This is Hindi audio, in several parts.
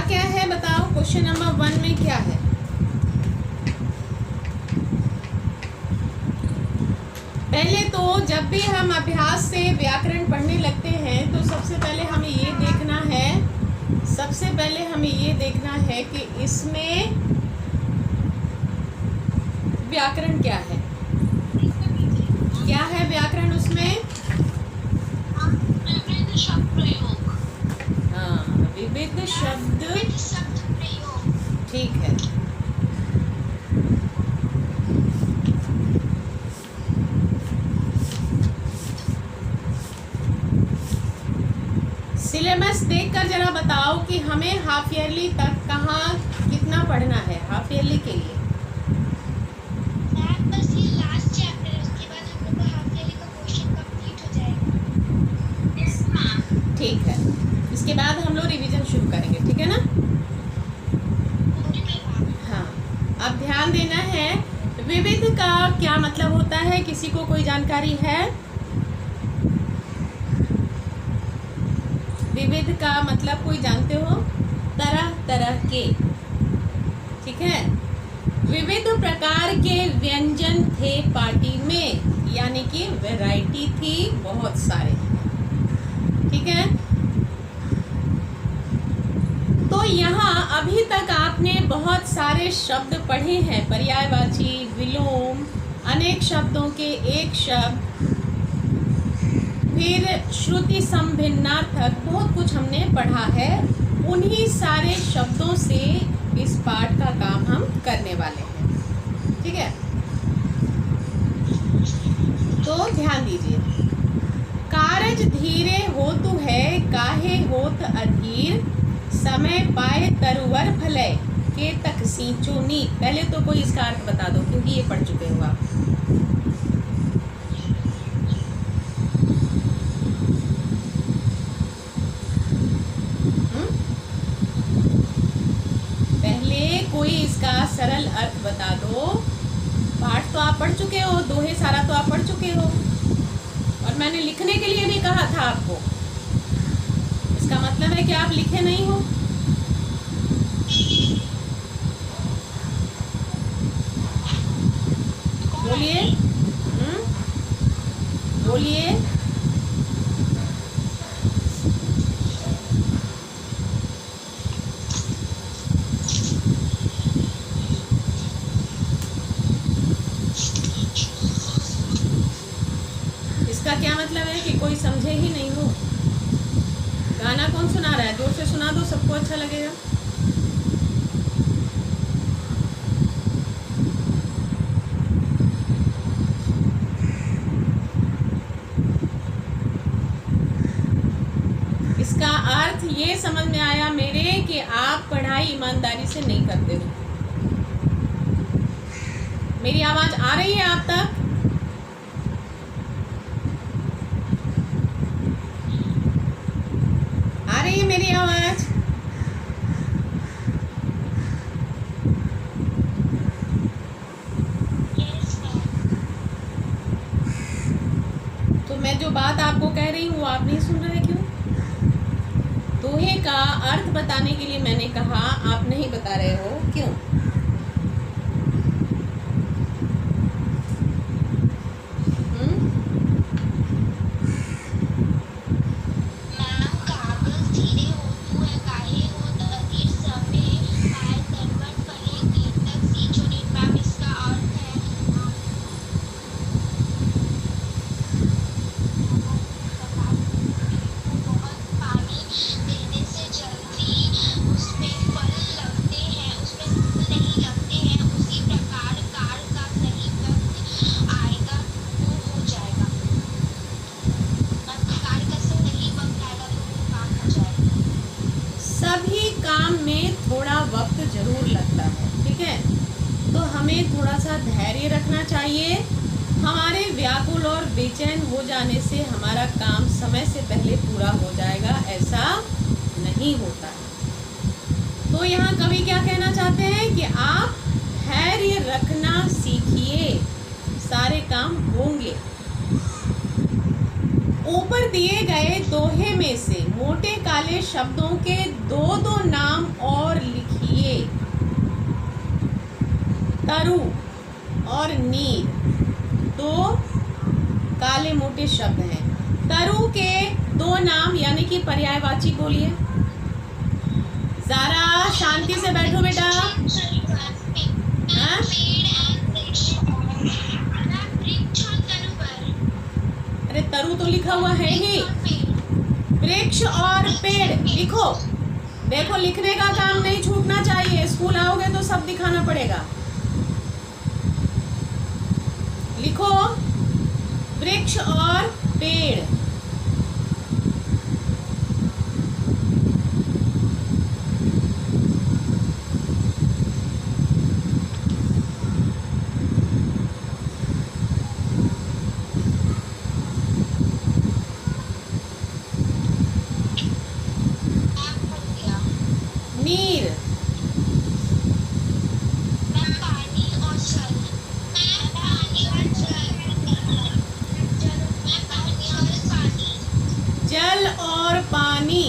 क्या है बताओ, क्वेश्चन नंबर 1 में क्या है? पहले तो जब भी हम अभ्यास से व्याकरण पढ़ने लगते हैं तो सबसे पहले हमें ये देखना है कि इसमें व्याकरण क्या है। क्या है व्याकरण उसमें? विविध शब्द प्रयोग। हाँ, विविध शब्द प्रयोग। ठीक है। सिलेबस देखकर जरा बताओ कि हमें हाफ ईयरली तक कहाँ कितना पढ़ना है हाफ ईयरली के लिए। बस ये लास्ट चैप्टर है, उसके बाद हम लोग का हाफ ईयरली का क्वेश्चन कंप्लीट हो जाएगा। Yes ma'am. ठीक है, इसके बाद हम लोग रिवीजन शुरू करेंगे, ठीक है ना? हाँ, अब ध्यान देना है, विविध का क्या मतलब होता है, किसी को कोई जानकारी है? विविध का मतलब कोई जानते हो? तरह तरह के, ठीक है। विविध प्रकार के व्यंजन थे पार्टी में, यानी कि वैरायटी थी बहुत सारे, ठीक है। तो यहाँ अभी तक आपने बहुत सारे शब्द पढ़े हैं, पर्यायवाची, विलोम, अनेक शब्दों के एक शब्द, फिर श्रुति संभिन्नार्थक, बहुत कुछ हमने पढ़ा है। उन्हीं सारे शब्दों से इस पाठ का काम हम करने वाले हैं, ठीक है। तो ध्यान दीजिए, कारज धीरे होतु है, काहे होत अधीर, समय पाए तरुवर फलय, के तक सींचो नी। पहले तो कोई इसका अर्थ बता दो, क्योंकि ये पढ़ चुके हो आप। कोई इसका सरल अर्थ बता दो। पाठ तो आप पढ़ चुके हो, दोहे सारा तो आप पढ़ चुके हो, और मैंने लिखने के लिए भी कहा था आपको। इसका मतलब है कि आप लिखे नहीं हो। बोलिए, बोलिए। इसका क्या मतलब है कि कोई समझे ही नहीं हो। गाना कौन सुना रहा है? जोर से सुना दो, सबको अच्छा लगेगा। इसका अर्थ ये समझ में आया मेरे कि आप पढ़ाई ईमानदारी से नहीं करते हो। मेरी आवाज आ रही है आप तक? आ रही है मेरी आवाज? तो मैं जो बात आपको कह रही हूँ आप नहीं सुन रहे, क्यों? दोहे का अर्थ बताने के लिए मैंने कहा, आप नहीं बता रहे हो, क्यों? थोड़ा वक्त जरूर लगता है, ठीक है। तो हमें थोड़ा सा धैर्य रखना चाहिए। हमारे व्याकुल और बेचैन हो जाने से हमारा काम समय से पहले पूरा हो जाएगा, ऐसा नहीं होता है। तो यहाँ कवि क्या कहना चाहते हैं कि आप धैर्य रखना सीखिए, सारे काम होंगे। ऊपर दिए गए दोहे में से मोटे काले शब्दों के दो दो नाम और लिखिए। तरु और नीर दो काले मोटे शब्द हैं। तरु के दो नाम यानी कि पर्यायवाची बोलिए। ज़ारा शांति से बैठो बेटा। हाँ? अरे तरु तो लिखा हुआ है ही। वृक्ष और पेड़ लिखो। देखो लिखने का काम नहीं छूटना चाहिए। स्कूल आओगे तो सब दिखाना पड़ेगा। लिखो वृक्ष और पेड़। नीर जल और पानी।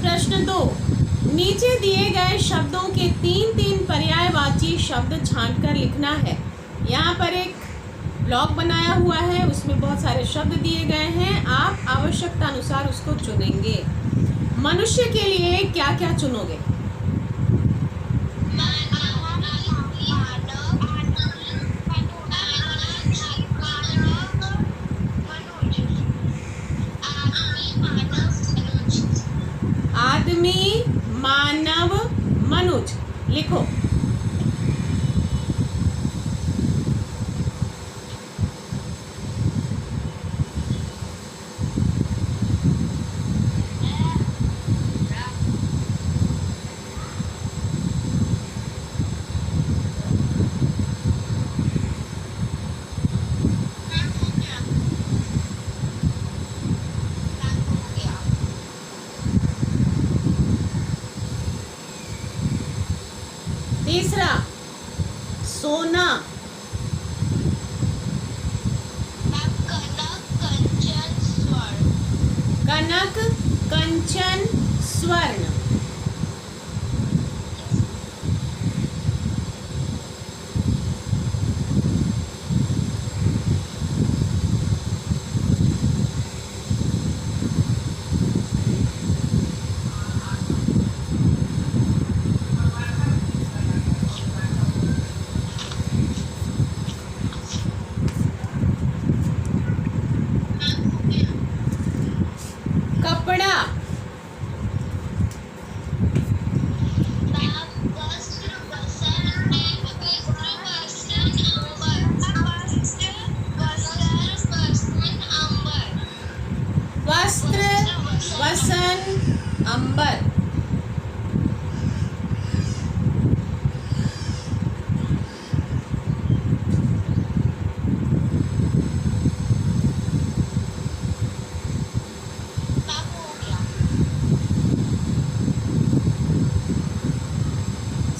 प्रश्न 2, नीचे दिए गए शब्दों के तीन तीन पर्यायवाची शब्द छांटकर लिखना है। यहाँ पर एक ब्लॉक बनाया हुआ है, उसमें बहुत सारे शब्द दिए गए हैं। आप आवश्यकता अनुसार उसको चुनेंगे। मनुष्य के लिए क्या क्या चुनोगे? आदमी, मानव, मनुज। लिखो। तीसरा, सोना। कनक, कंचन, स्वर्ण। कपड़ा। वस्त्र, वसन, अंबर।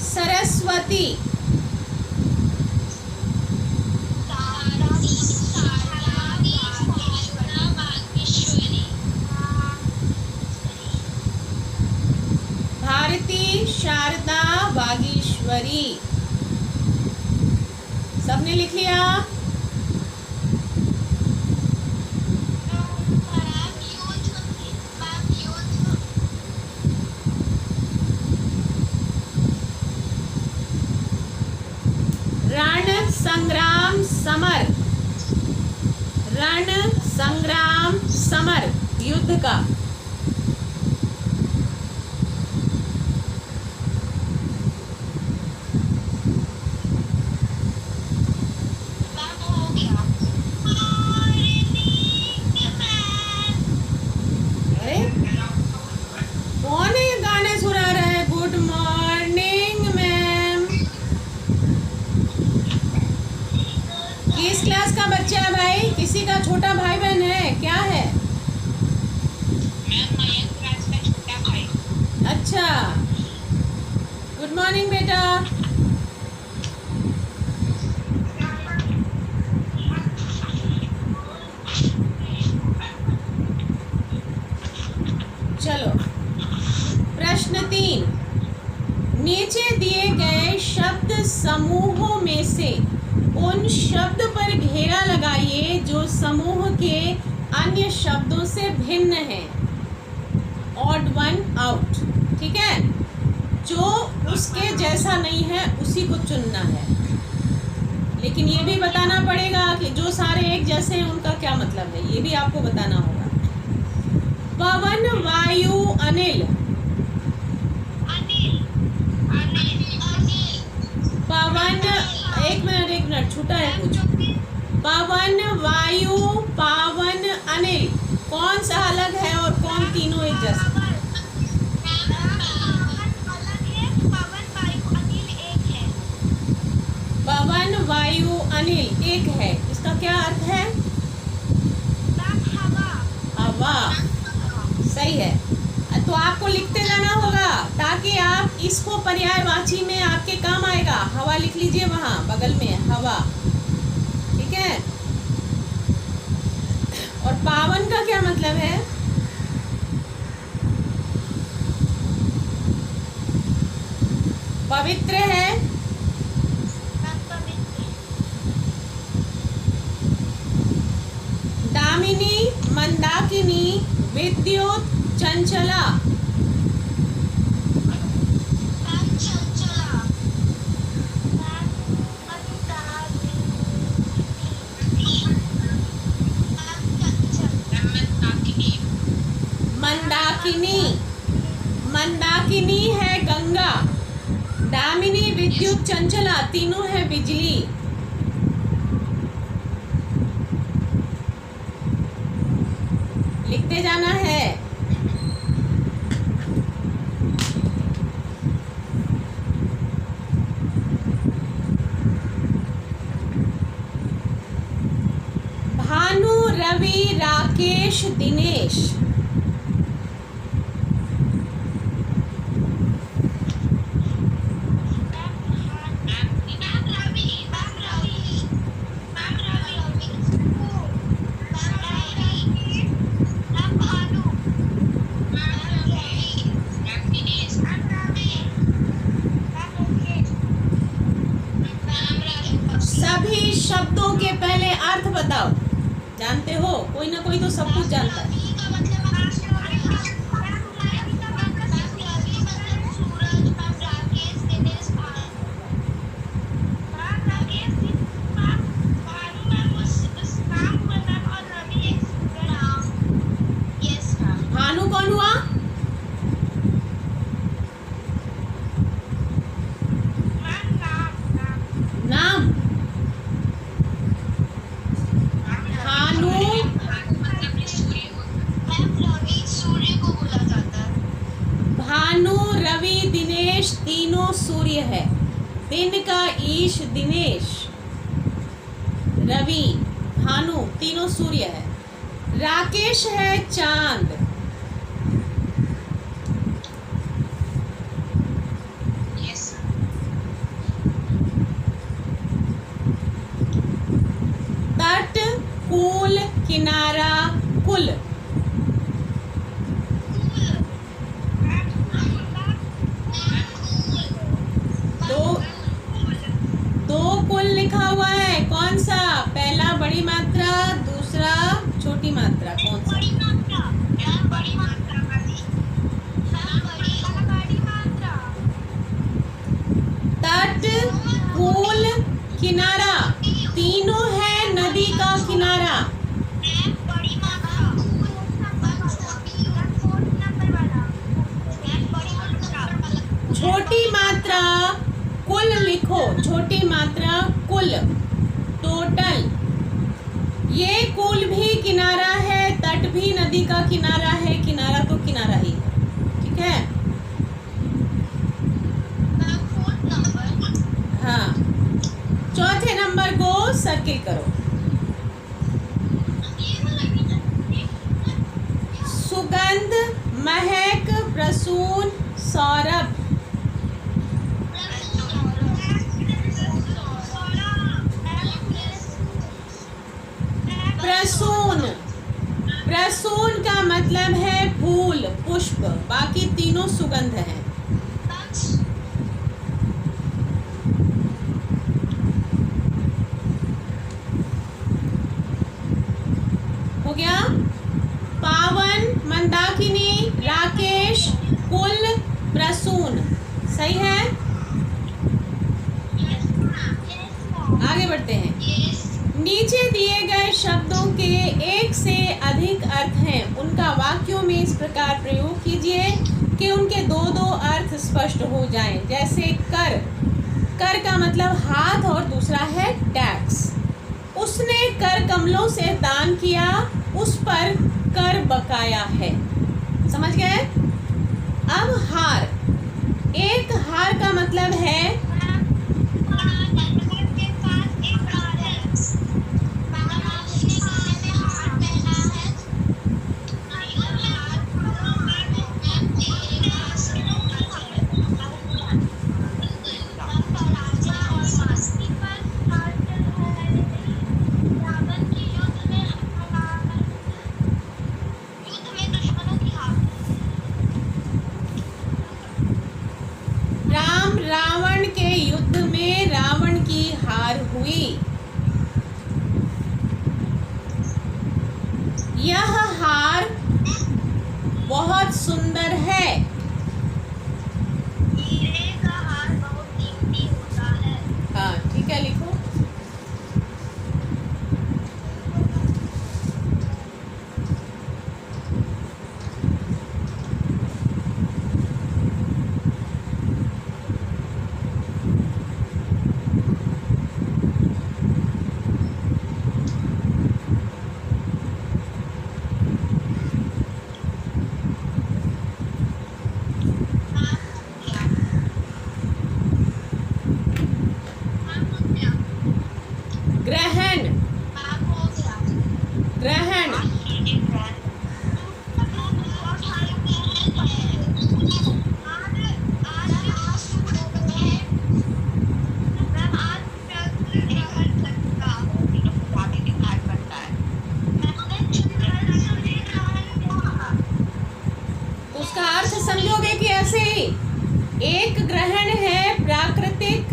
सरस्वती। भारती, शारदा, वागीश्वरी। सबने लिख लिया? रण, संग्राम, समर। रण, संग्राम, समर, युद्ध का। अरे कौन है गाने सुना रहा है? Good morning ma'am. किस क्लास का बच्चा है भाई? किसी का छोटा भाई बहन है क्या है? मॉर्निंग बेटा। चलो प्रश्न 3, नीचे दिए गए शब्द समूहों में से उन शब्द पर घेरा लगाइए जो समूह के अन्य शब्दों से भिन्न है। ऑड वन आउट, ठीक है, जो उसके जैसा नहीं है उसी को चुनना है। लेकिन ये भी बताना पड़ेगा कि जो सारे एक जैसे हैं उनका क्या मतलब है, ये भी आपको बताना होगा। पवन, वायु, अनिल। पवन, एक मिनट छूटा है कुछ। पवन, वायु, पावन, अनिल, कौन सा अलग है और कौन तीनों एक जैसा? पवन, वायु, अनिल एक है, इसका क्या अर्थ है? हवा, सही है। तो आपको लिखते जाना होगा ताकि आप इसको पर्यायवाची में आपके काम आएगा। हवा लिख लीजिए वहां बगल में, हवा, ठीक है। और पावन का क्या मतलब है? पवित्र है। दामिनी, मंदाकिनी, विद्युत, चंचला। मंदाकिनी, मंदाकिनी है गंगा। दामिनी, विद्युत, चंचला तीनों है बिजली। लिखते जाना है। भानु, रवि, राकेश, दिनेश। सभी शब्दों के पहले अर्थ बताओ। जानते हो, कोई ना कोई तो सब कुछ जानता है। भानु कौन हुआ? नाम। भानु, रवि, दिनेश तीनों सूर्य है। दिन का ईश दिनेश, रवि, भानु तीनों सूर्य है। राकेश है चांद। तट, कूल, किनारा, कुल। दो कुल लिखा हुआ है, कौन सा? पहला बड़ी मात्रा, दूसरा छोटी मात्रा, कौन सा? तट, कूल, किनारा तीनों है नदी का किनारा। छोटी मात्रा कुल लिखो, छोटी मात्रा कुल, टोटल। ये कुल भी किनारा है, तट भी नदी का किनारा है, किनारा तो किनारा ही है, ठीक है। हाँ, चौथे नंबर को सर्किल करो। सुगंध, महक, प्रसून, सौरभ। प्रसून का मतलब है फूल, पुष्प, बाकी तीनों सुगंध हैं। हो गया। पावन, मंदाकिनी, राकेश, कुल, प्रसून। सही है। आगे बढ़ते हैं। नीचे दिए गए शब्दों के एक से अधिक अर्थ हैं, उनका वाक्यों में इस प्रकार प्रयोग कीजिए कि उनके दो दो अर्थ स्पष्ट हो जाएं। जैसे कर, कर का मतलब हाथ और दूसरा है टैक्स। उसने कर कमलों से दान किया, उस पर कर बकाया है। समझ गए। अब हार, एक हार का मतलब है रावण के युद्ध में रावण की हार हुई। यह हार बहुत सुंदर है। हीरे का हार बहुत कीमती होता है। हाँ ठीक है, लिखो। ग्रहण, ग्रहण, उसका अर्थ समझोगे कि ऐसे ही। एक ग्रहण है प्राकृतिक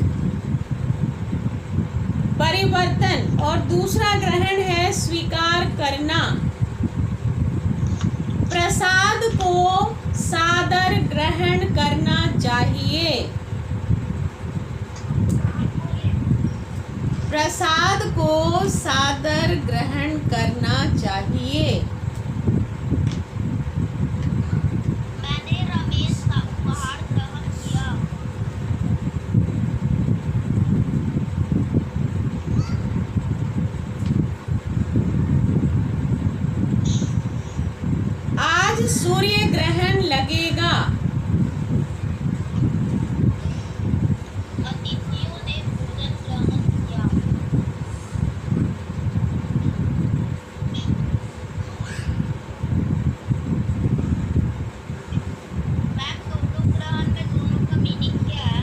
परिवर्तन और दूसरा ग्रहण है स्वीकार करना। प्रसाद को सादर ग्रहण करना चाहिए। प्रसाद को सादर ग्रहण करना चाहिए। मैंने रमेश का उपहार ग्रहण किया। आज सूर्य ग्रहण लगेगा। अतिथियों ने भोजन ग्रहण किया। मैम, दोनों ग्रहण में दोनों का मीनिंग क्या है?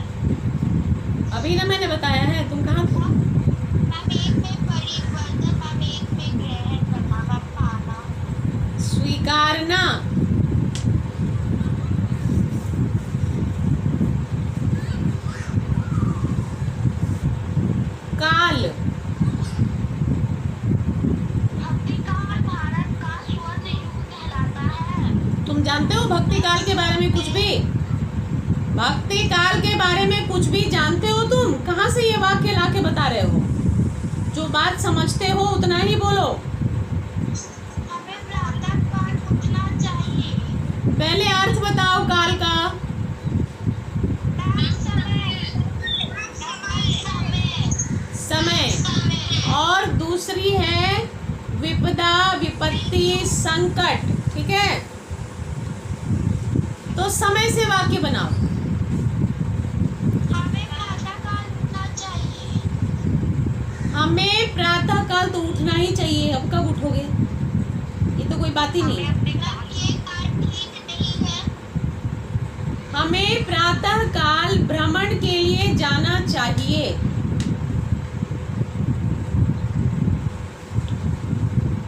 अभी ना मैंने बताया है, तुम कहाँ थे? मैम, एक में परिवर्तन, मैम एक में ग्रहण करना, मैम पाना। स्वीकारना। काल, भक्ति काल भारत का स्वर्ण युग कहलाता है। तुम जानते हो भक्ति काल के बारे में कुछ भी? भक्ति काल के बारे में कुछ भी जानते हो तुम? कहाँ से ये वाक्य लाके बता रहे हो? जो बात समझते हो उतना ही बोलो। हमें प्रातः काल उठना चाहिए। पहले अर्थ बताओ काल का। समय। और दूसरी है विपदा, विपत्ति, संकट। ठीक है, तो समय से वाक्य बनाओ। हमें प्रातः काल उठना चाहिए। हमें प्रातः काल तो उठना ही चाहिए। अब कब उठोगे? ये तो कोई बात ही नहीं है। हमें प्रातः काल भ्रमण के लिए जाना चाहिए।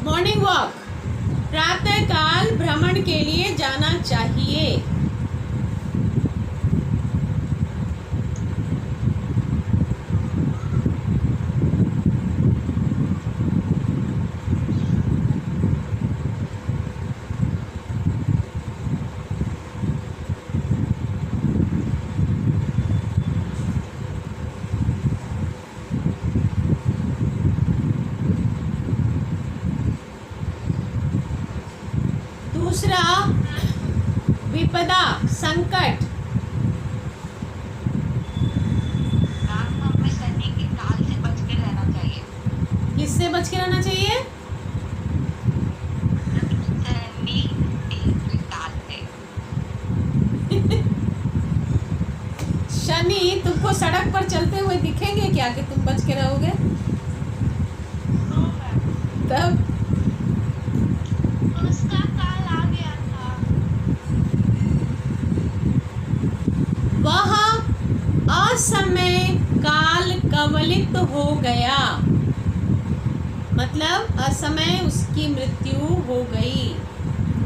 Morning walk. प्रातः काल भ्रमण के लिए जाना चाहिए? दूसरा, विपदा, संकट। हमें शनि के काल से बच के रहना चाहिए। किससे बच के रहना चाहिए? शनि के काल से। शनि तुमको सड़क पर चलते हुए दिखेंगे क्या कि तुम बच के रहोगे? तब उसका काल आ गया था। वह असमय काल कवलित हो गया, मतलब असमय उसकी मृत्यु हो गई।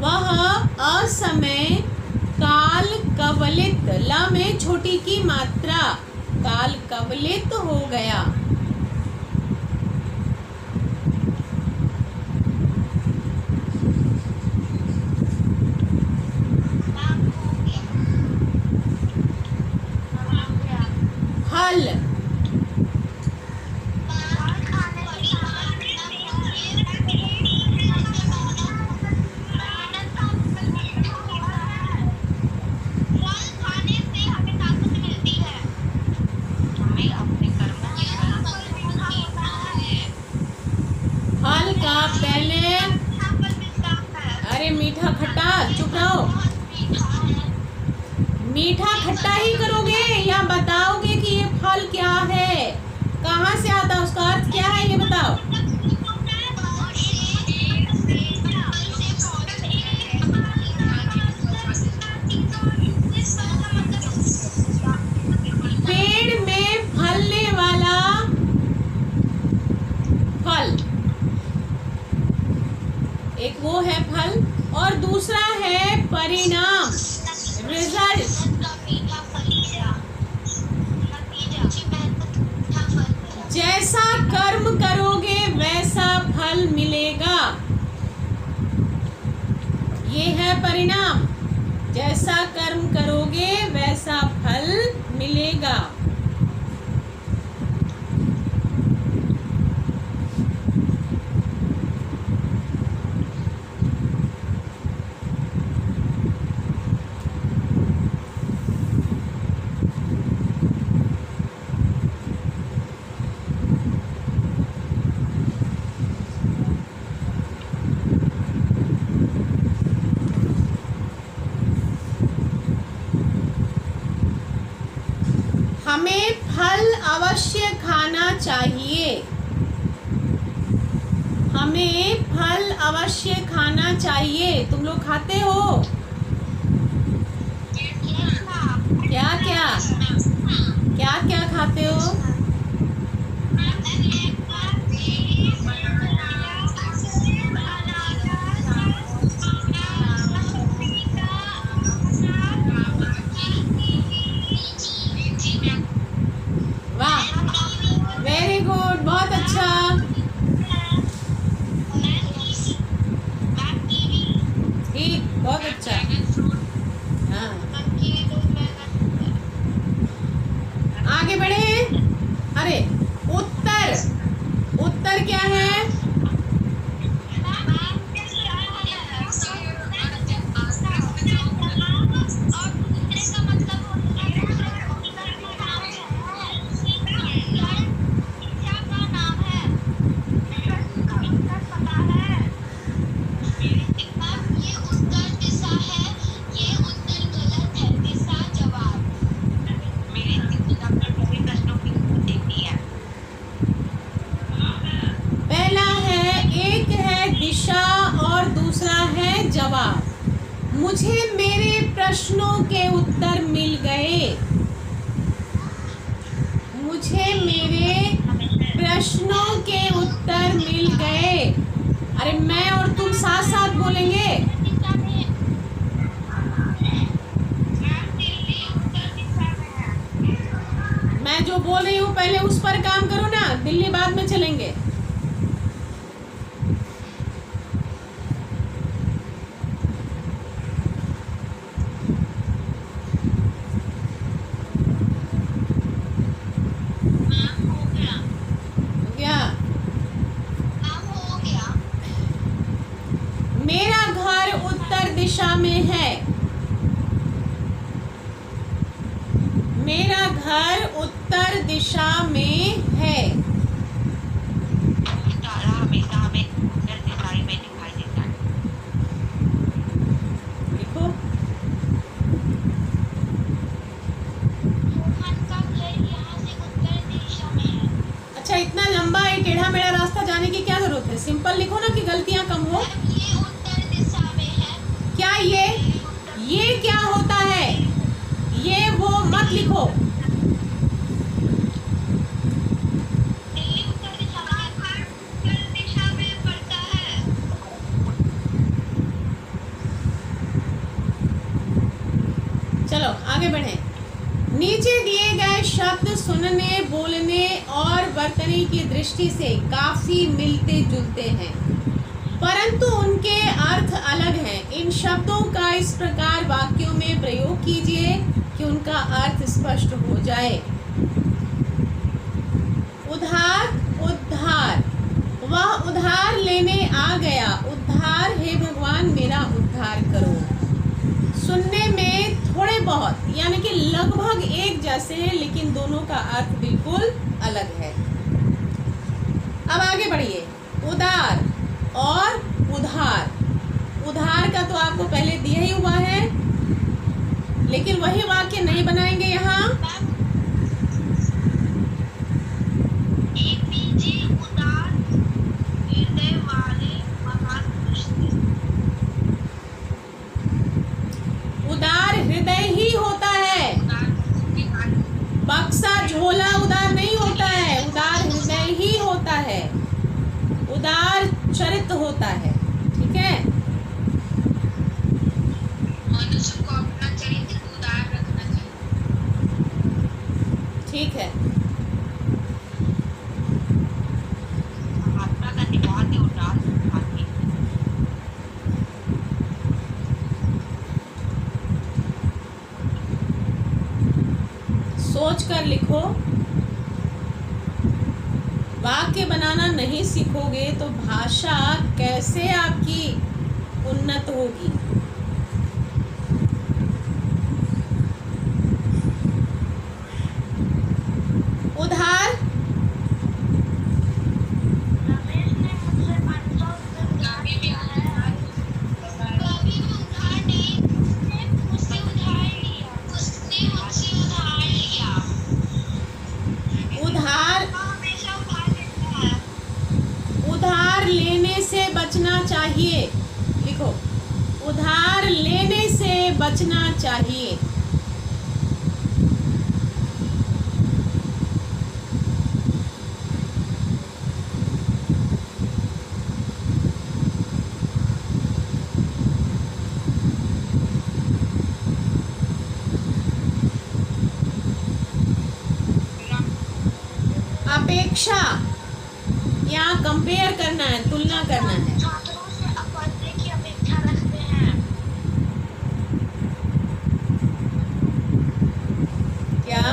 वह असमय काल कवलित, ल में छोटी की मात्रा, काल कवलित हो गया। फल, फल का पहले, अरे मीठा खट्टा, चुप रहो। मीठा खट्टा ही करोगे या बताओगे कि ये फल क्या है, कहाँ से आता है, उसका अर्थ क्या है, ये बताओ। पेड़ में फलने वाला फल, एक वो है फल और दूसरा है परिणाम, रिजल्ट। जैसा कर्म करोगे वैसा फल मिलेगा, ये है परिणाम। जैसा कर्म करोगे वैसा फल मिलेगा। हमें फल अवश्य खाना चाहिए। हमें फल अवश्य खाना चाहिए। तुम लोग खाते हो क्या क्या? क्या क्या खाते हो? वाह, वेरी गुड, बहुत अच्छा। ठीक, बहुत अच्छा। हाँ, आगे बढ़े। अरे उत्तर, उत्तर क्या है? जवाब। मुझे मेरे प्रश्नों के उत्तर मिल गए। मुझे मेरे प्रश्नों के उत्तर मिल गए। अरे मैं और तुम साथ साथ बोलेंगे। दिशा में मैम दिल्ली उत्तर दिशा में है। मैं जो बोल रही हूँ पहले उस पर काम करो ना, दिल्ली बाद में चलेंगे। मैम हो गया। क्या? मैम हो गया। मेरा घर उत्तर दिशा में है। मेरा घर उत्तर दिशा में है। तारा हमेशा हमें उत्तर दिशा में दिखाई देता है। लिखो। मोहन का घर यहाँ से उत्तर दिशा में है। अच्छा, इतना लंबा है टेढ़ा मेढ़ा रास्ता जाने की क्या जरूरत है? सिंपल लिखो ना कि गलतियां कम हो। मैम ये उत्तर दिशा में है। क्या ये क्या होता है? ये वो मत लिखो। दिल्ली उत्तर दिशा में है। उत्तर दिशा में पड़ता है। चलो आगे बढ़े। नीचे दिए गए शब्द सुनने, बोलने और बरतने की दृष्टि से काफी मिलते जुलते हैं, परंतु उनके अर्थ अलग हैं। इन शब्दों का इस प्रकार वाक्यों में प्रयोग कीजिए कि उनका अर्थ स्पष्ट हो जाए। उधार, उद्धार। वह उधार लेने आ गया। उद्धार, हे भगवान मेरा उद्धार करो। सुनने में थोड़े बहुत यानी कि लगभग एक जैसे हैं, लेकिन दोनों का अर्थ बिल्कुल अलग है। अब आगे बढ़िए। उदार और उधार। उधार का तो आपको पहले दिया ही हुआ है, लेकिन वही वाक्य नहीं बनाएंगे यहाँ। एपीजे उदार हृदय वाले महान पुरुष थे। उदार हृदय ही होता है। बक्सा झोला उदार नहीं होता है, उदार हृदय ही होता है। उदार चरित्र होता है। ठीक है। मनुष्य को अपना चरित्र उदार रखना चाहिए। ठीक है। महात्मा गांधी बहुत ही उदार आदमी थे। सोच कर लिखो। वाक्य बनाना नहीं सीखोगे तो भाषा कैसे आपकी उन्नत होगी? उधार, रमेश ने मुझसे 500 रुपये उधार लिया है। कभी भी उधार नहीं, उसने मुझसे उधार लिया। उसने मुझसे उधार लिया। उधार, हमेशा उधार लेता है। उधार लेने से बचना चाहिए। लिखो, उधार लेने से बचना चाहिए। अपेक्षा, यहाँ कंपेयर करना है, तुलना करना है। छात्रों से पढ़ने की अपेक्षा रखते हैं। क्या?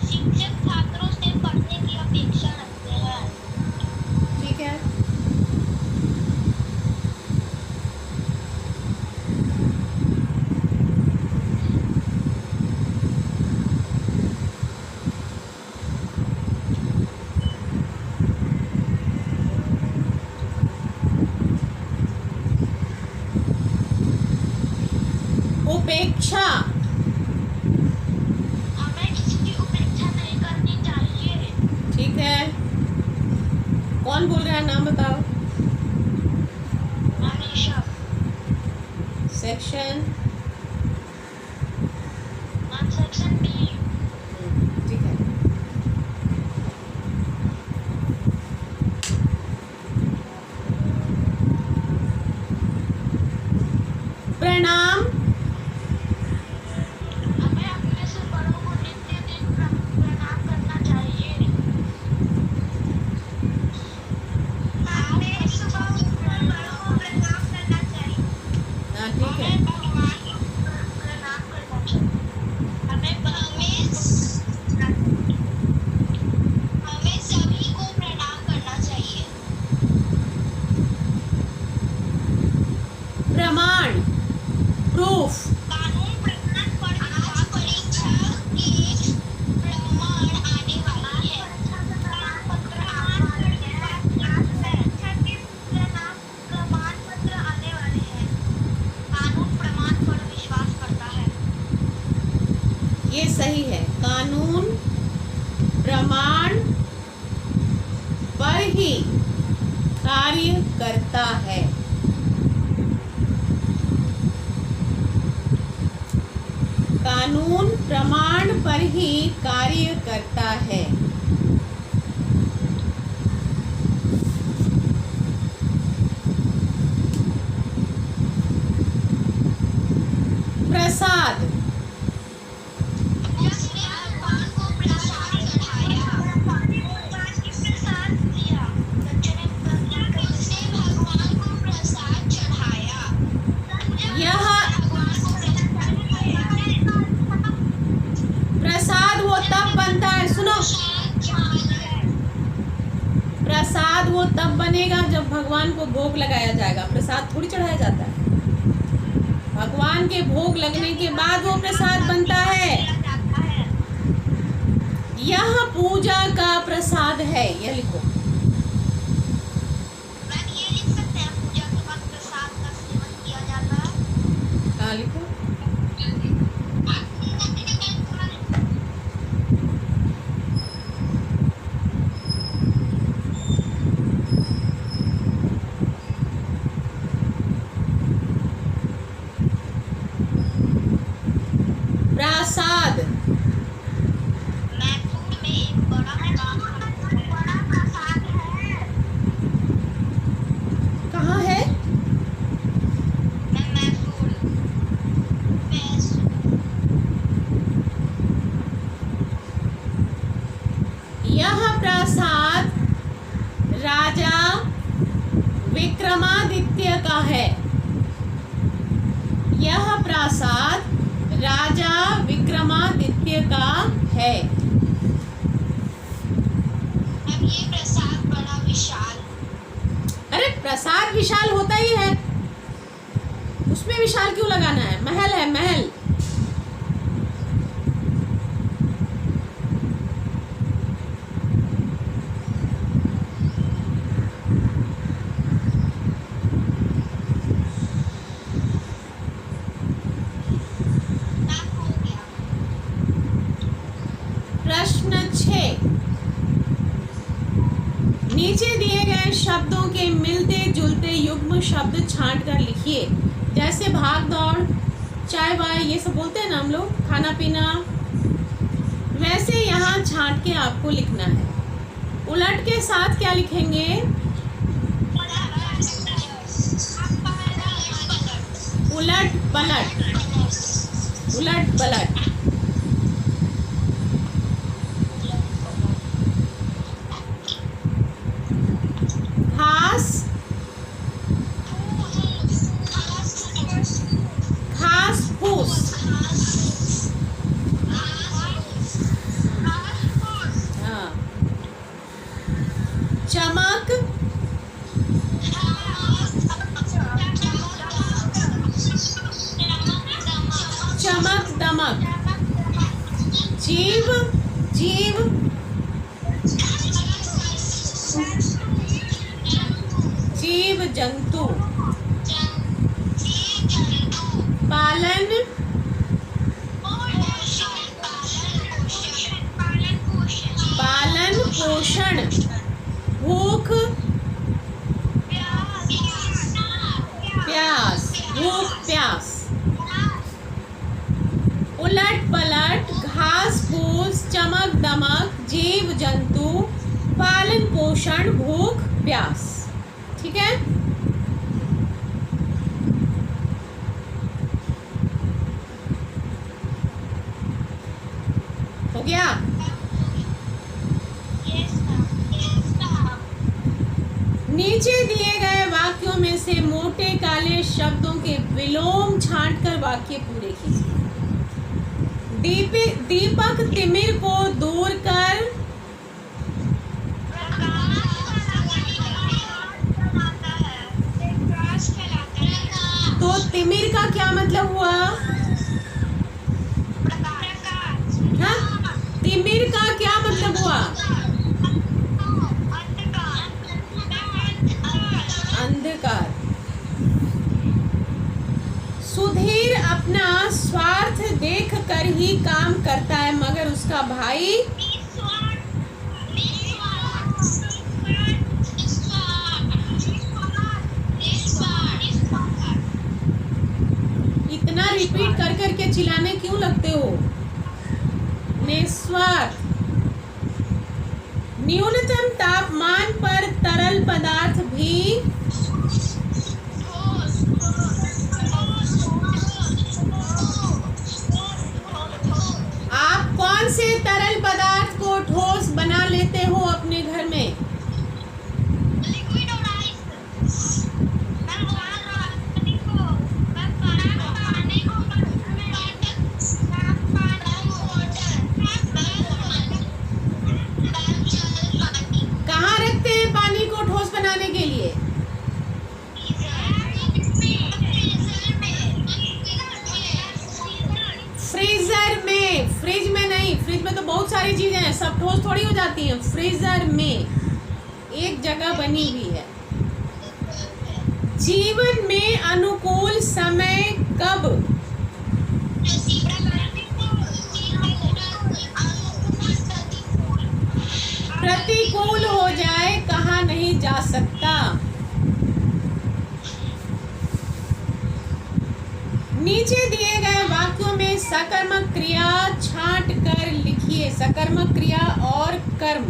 शिक्षक छात्रों से पढ़ने की अपेक्षा रखते हैं। ठीक है। उपेक्षा, हमें किसी की उपेक्षा नहीं करनी चाहिए। ठीक है। कौन बोल रहा है, नाम बताओ। हमेशा सेक्शन, सेक्शन बी। ठीक है। प्रणाम। हमें अपने से बड़ों को नित्य दिन प्रणाम करना चाहिए। हमें सुबह उठकर बड़ों को प्रणाम करना चाहिए। हाँ ठीक है। हमें भगवान को प्रणाम करना चाहिए। हमें सभी को प्रणाम करना चाहिए। प्रमाण, प्रूफ। कानून प्रमाण पर आज परीक्षा के प्रमाण आने वाली है। प्रमाण पत्र आने वाले हैं। परीक्षा के प्रमाण पत्र आने वाले हैं। कानून प्रमाण पर विश्वास करता है। ये सही है। कानून प्रमाण पर ही कार्य करता है। कानून प्रमाण पर ही कार्य करता है। प्रसाद, जिसने भगवान को प्रसाद चढ़ाया। भगवान की प्रसाद दिया। जिसने भगवान को प्रसाद चढ़ाया। यह भगवान को प्रसाद वो तब बनता है, सुनो, प्रसाद वो तब बनेगा जब भगवान को भोग लगाया जाएगा। प्रसाद थोड़ी चढ़ाया जाता है। भगवान के भोग लगने के बाद वो प्रसाद बनता है। यह पूजा का प्रसाद है। यह लिखो। मैम ये लिख सकते हैं पूजा के बाद प्रसाद का सेवन किया जाता है। हाँ लिखो। प्रसाद, मैसूर में एक बड़ा प्रसाद है। कहाँ है? मैसूर। यह प्रसाद राजा विक्रमादित्य का है। यह प्रसाद राजा विक्रमादित्य का है। अब ये प्रसाद बड़ा विशाल। अरे प्रसाद विशाल होता ही है, उसमें विशाल क्यों लगाना है? महल है, महल। हो गया। प्रश्न 6, नीचे दिए गए शब्दों के मिलते जुलते युग्म शब्द छांट कर लिखिए। जैसे भाग दौड़, चाय वाय, ये सब बोलते हैं ना हम लोग, खाना पीना, वैसे यहाँ छांट के आपको लिखना है। उलट के साथ क्या लिखेंगे? उलट पलट, उलट पलट। घास, घास फूस। हाँ। चमक, चमक दमक। जीव, जीव, जीव जंतु। पालन, पालन पोषण। भूख, प्यास, भूख प्यास। उलट पलट, घास फूस, चमक दमक, जीव जंतु, पालन पोषण, भूख प्यास। ठीक है। गया? नीचे दिए गए वाक्यों में से मोटे काले शब्दों के विलोम छांटकर वाक्य पूरे कीजिए। दीपक तिमिर को दूर कर तो तिमिर का क्या मतलब हुआ? हाँ, तिमिर का क्या मतलब हुआ? अंधकार। सुधीर अपना स्वार्थ देख कर ही काम करता है मगर उसका भाई इतना रिपीट कर करके चिल्लाने क्यों लगते हो? निस्वार्थ। न्यूनतम तापमान पर तरल पदार्थ भी आप कौन से तरल पदार्थ को ठोस बना लेते हो अपने घर में? कहाँ रखते हैं पानी को ठोस बनाने के लिए? फ्रीजर में। फ्रिज में नहीं, फ्रिज में तो बहुत सारी चीजें हैं, सब ठोस थोड़ी हो जाती हैं। फ्रीजर में एक जगह बनी हुई है। जीवन में अनुकूल समय कब? प्रतिकूल हो जाए, कहा नहीं जा सकता। नीचे दिए गए वाक्यों में सकर्मक क्रिया छांट कर लिखिए। सकर्मक क्रिया और कर्म।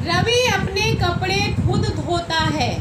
रवि अपने कपड़े खुद धोता है।